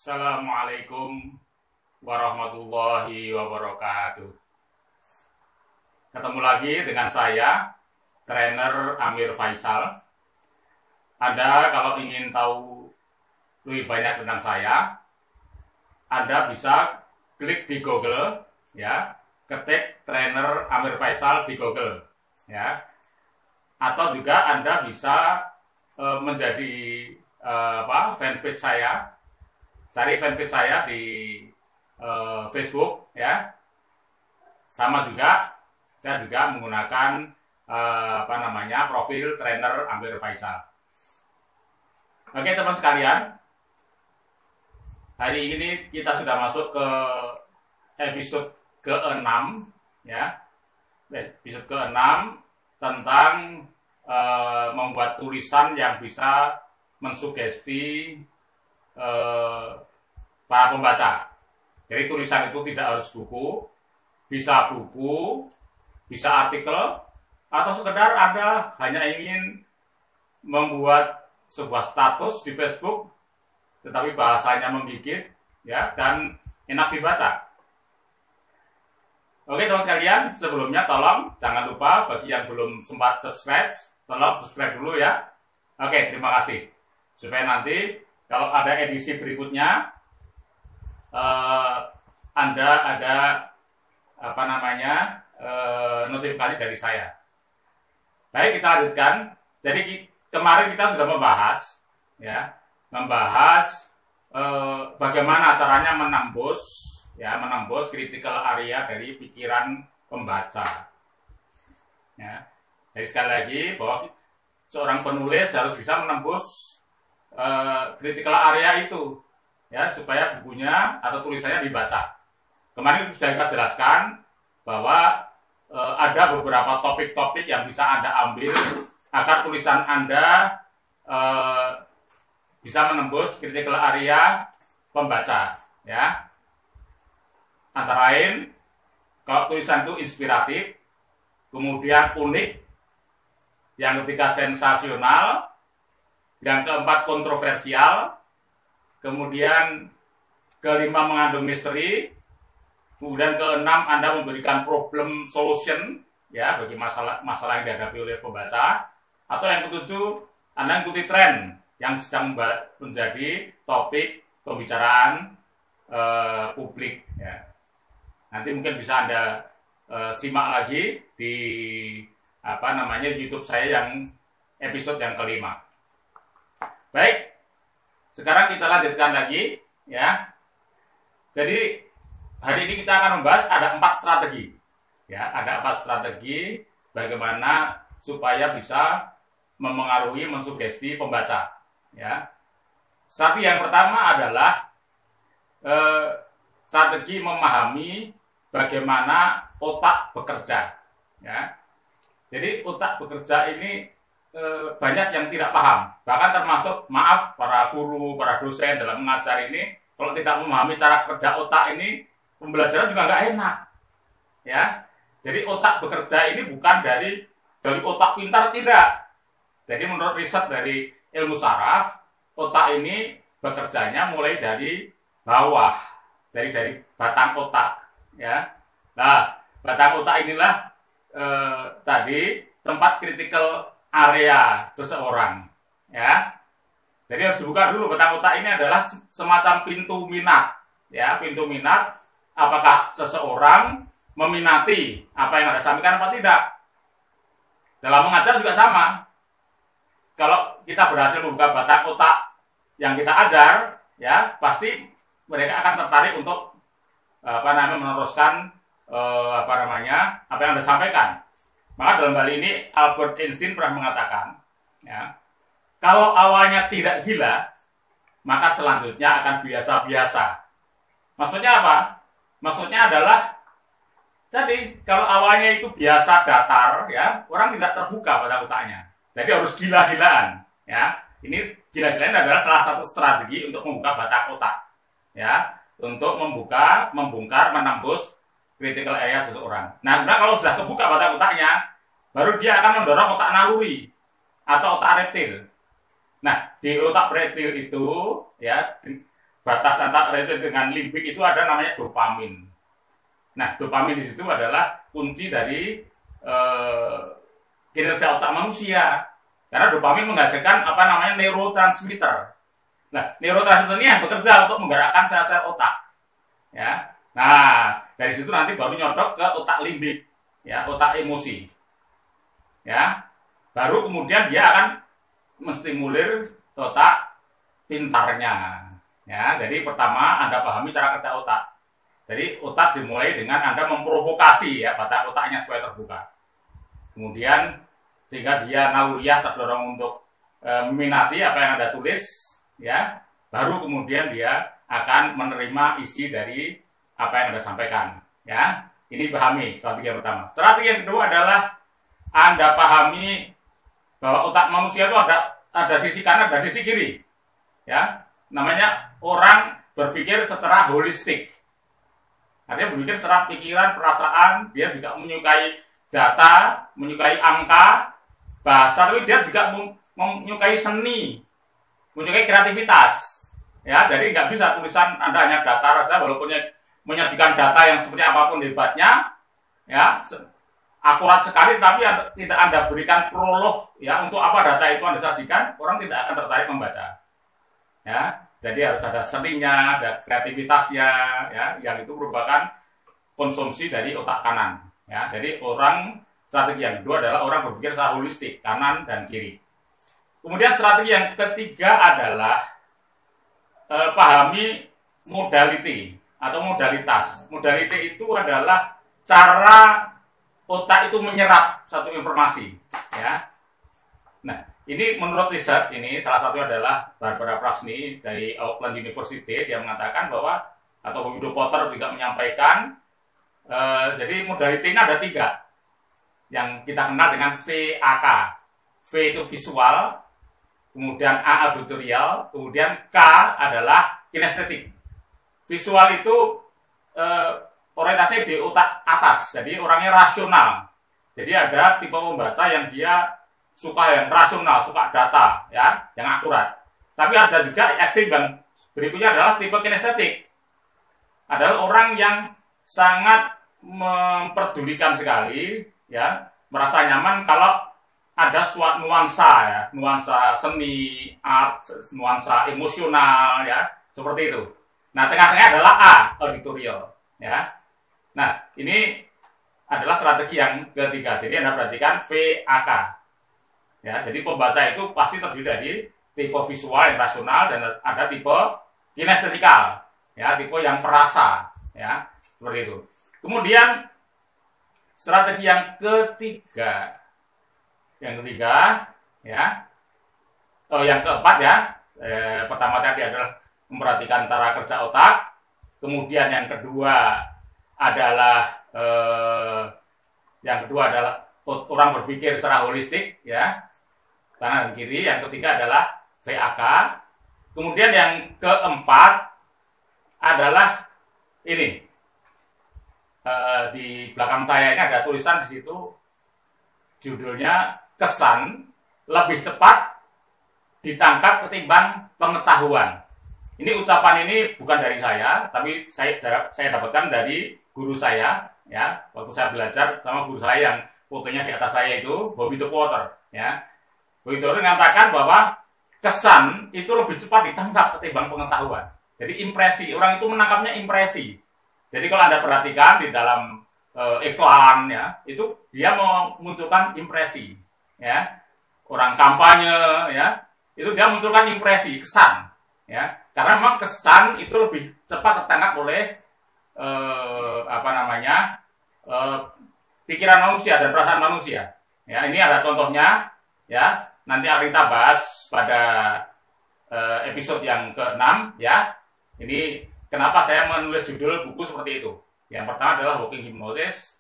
Assalamualaikum warahmatullahi wabarakatuh. Ketemu lagi dengan saya, trainer Amir Faisal. Anda kalau ingin tahu lebih banyak tentang saya, Anda bisa klik di Google, ya, ketik trainer Amir Faisal di Google, ya. Atau juga Anda bisa menjadi fanpage saya. Cari fanpage saya di Facebook, ya. Sama juga saya juga menggunakan profil trainer Amir Faisal. Oke teman sekalian, hari ini kita sudah masuk ke episode ke-6, ya. Episode ke-6 tentang membuat tulisan yang bisa mensugesti para pembaca. Jadi tulisan itu tidak harus buku, bisa artikel, atau sekedar Anda hanya ingin membuat sebuah status di Facebook, tetapi bahasanya menggigit, ya, dan enak dibaca. Oke teman sekalian, sebelumnya tolong jangan lupa bagi yang belum sempat subscribe, tolong subscribe dulu ya. Oke, terima kasih. Supaya nanti kalau ada edisi berikutnya, Anda ada notifikasi dari saya. Baik, kita lanjutkan. Jadi kemarin kita sudah membahas, ya, bagaimana caranya menembus critical area dari pikiran pembaca. Ya. Jadi sekali lagi bahwa seorang penulis harus bisa menembus critical area itu, ya, supaya bukunya atau tulisannya dibaca. Kemarin sudah kita jelaskan bahwa ada beberapa topik-topik yang bisa Anda ambil agar tulisan Anda bisa menembus critical area pembaca, ya. Antara lain, kalau tulisan itu inspiratif, kemudian unik, yang ketiga sensasional, yang keempat kontroversial, kemudian kelima mengandung misteri, kemudian keenam Anda memberikan problem solution, ya, bagi masalah yang dihadapi oleh pembaca, atau yang ketujuh Anda ikuti tren yang sedang menjadi topik pembicaraan publik, ya. Nanti mungkin bisa Anda simak lagi di YouTube saya yang episode yang kelima. Baik, sekarang kita lanjutkan lagi, ya. Jadi hari ini kita akan membahas ada 4 strategi, ya. Ada 4 strategi bagaimana supaya bisa memengaruhi, mensugesti pembaca, ya. Strategi yang pertama adalah strategi memahami bagaimana otak bekerja, ya. Jadi otak bekerja ini banyak yang tidak paham, bahkan termasuk para guru, para dosen dalam mengajar ini, kalau tidak memahami cara kerja otak ini, pembelajaran juga nggak enak, ya. Jadi otak bekerja ini bukan dari otak pintar, tidak. Jadi menurut riset dari ilmu saraf, otak ini bekerjanya mulai dari bawah, dari batang otak, ya. Nah, batang otak inilah tadi tempat critical area seseorang, ya. Jadi harus dibuka dulu. Batang otak ini adalah semacam pintu minat, ya, pintu minat. Apakah seseorang meminati apa yang Anda sampaikan apa tidak? Dalam mengajar juga sama. Kalau kita berhasil membuka batang otak yang kita ajar, ya, pasti mereka akan tertarik untuk meneruskan apa yang Anda sampaikan. Maka dalam hal ini Albert Einstein pernah mengatakan, ya, kalau awalnya tidak gila, maka selanjutnya akan biasa-biasa. Maksudnya apa? Maksudnya adalah tadi kalau awalnya itu biasa datar, ya, orang tidak terbuka pada otaknya. Jadi harus gila-gilaan, ya. Ini gila-gilaan adalah salah satu strategi untuk membuka batang otak, ya, untuk membongkar, menembus critical area seseorang. Nah, kalau sudah kebuka batang otaknya, baru dia akan mendorong otak naluri atau otak reptil. Nah, di otak reptil itu, ya, batas antara itu dengan limbik itu ada namanya dopamin. Nah, dopamin di situ adalah kunci dari kinerja otak manusia. Karena dopamin menghasilkan apa namanya neurotransmitter. Nah, neurotransmitter ini yang bekerja untuk menggerakkan sel-sel otak. Ya. Nah, dari situ nanti baru nyodok ke otak limbik, ya, otak emosi. Ya. Baru kemudian dia akan menstimulir otak pintarnya. Ya, jadi pertama Anda pahami cara kerja otak. Jadi otak dimulai dengan Anda memprovokasi ya pada otaknya supaya terbuka. Kemudian sehingga dia naluriah terdorong untuk meminati apa yang Anda tulis, ya. Baru kemudian dia akan menerima isi dari apa yang Anda sampaikan, ya. Ini pahami strategi yang pertama. Strategi yang kedua adalah Anda pahami bahwa otak manusia itu ada sisi kanan dan sisi kiri. Ya, namanya orang berpikir secara holistik. Artinya berpikir secara pikiran, perasaan, dia juga menyukai data, menyukai angka, bahasa, tapi dia juga menyukai seni, menyukai kreativitas. Ya, jadi nggak bisa tulisan Anda hanya data saja, walaupun menyajikan data yang seperti apapun hebatnya, ya, akurat sekali, tapi tidak Anda berikan prolog, ya, untuk apa data itu Anda sajikan, orang tidak akan tertarik membaca. Ya, jadi harus ada seninya, ada kreativitasnya, ya, yang itu merupakan konsumsi dari otak kanan. Ya, jadi strategi yang kedua adalah orang berpikir secara holistik, kanan dan kiri. Kemudian strategi yang ketiga adalah pahami modality atau modalitas. Modality itu adalah cara otak itu menyerap satu informasi. Ya, nah. Ini menurut riset ini salah satu adalah Barbara Prasny dari Auckland University. Dia mengatakan bahwa atau Widow Potter juga menyampaikan jadi modality ini ada 3 yang kita kenal dengan VAK. V itu visual, kemudian A auditorial, kemudian K adalah kinestetik. Visual itu orientasinya di otak atas, jadi orangnya rasional. Jadi ada tipe pembaca yang dia suka yang rasional, suka data, ya, yang akurat. Tapi ada juga ekstrim yang berikutnya adalah tipe kinestetik. Adalah orang yang sangat memperdulikan sekali, ya, merasa nyaman kalau ada suatu nuansa, ya, nuansa seni, art, nuansa emosional, ya, seperti itu. Nah, tengah-tengah adalah A, auditorial, ya. Nah, ini adalah strategi yang ketiga. Jadi Anda perhatikan VAK. Ya, jadi pembaca itu pasti terdiri dari tipe visual yang rasional dan ada tipe kinestetikal, ya, tipe yang perasa, ya, seperti itu. Kemudian strategi yang ketiga, ya, yang keempat, ya, pertama tadi adalah memperhatikan cara kerja otak, kemudian yang kedua adalah orang berpikir secara holistik, ya, kanan dan kiri. Yang ketiga adalah VAK. Kemudian yang keempat adalah ini. Di belakang saya ini ada tulisan di situ, judulnya kesan lebih cepat ditangkap ketimbang pengetahuan. Ini ucapan ini bukan dari saya, tapi saya dapatkan dari guru saya, ya, waktu saya belajar sama guru saya yang fotonya di atas saya itu, Bobby the Potter, ya. Bobby the Potter mengatakan bahwa kesan itu lebih cepat ditangkap ketimbang pengetahuan. Jadi impresi, orang itu menangkapnya impresi. Jadi kalau Anda perhatikan di dalam iklan, ya, itu dia memunculkan impresi, ya. Orang kampanye, ya, itu dia munculkan impresi, kesan, ya. Karena memang kesan itu lebih cepat tertangkap oleh pikiran manusia dan perasaan manusia. Ya, ini ada contohnya, ya. Nanti akan kita bahas pada episode yang ke-6, ya. Ini kenapa saya menulis judul buku seperti itu. Yang pertama adalah Waking Hypnosis,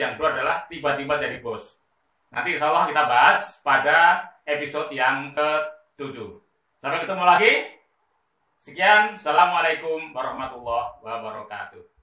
yang kedua adalah Tiba-tiba Jadi Bos. Nanti insya Allah kita bahas pada episode yang ke-7. Sampai ketemu lagi. Sekian, Assalamualaikum warahmatullahi wabarakatuh.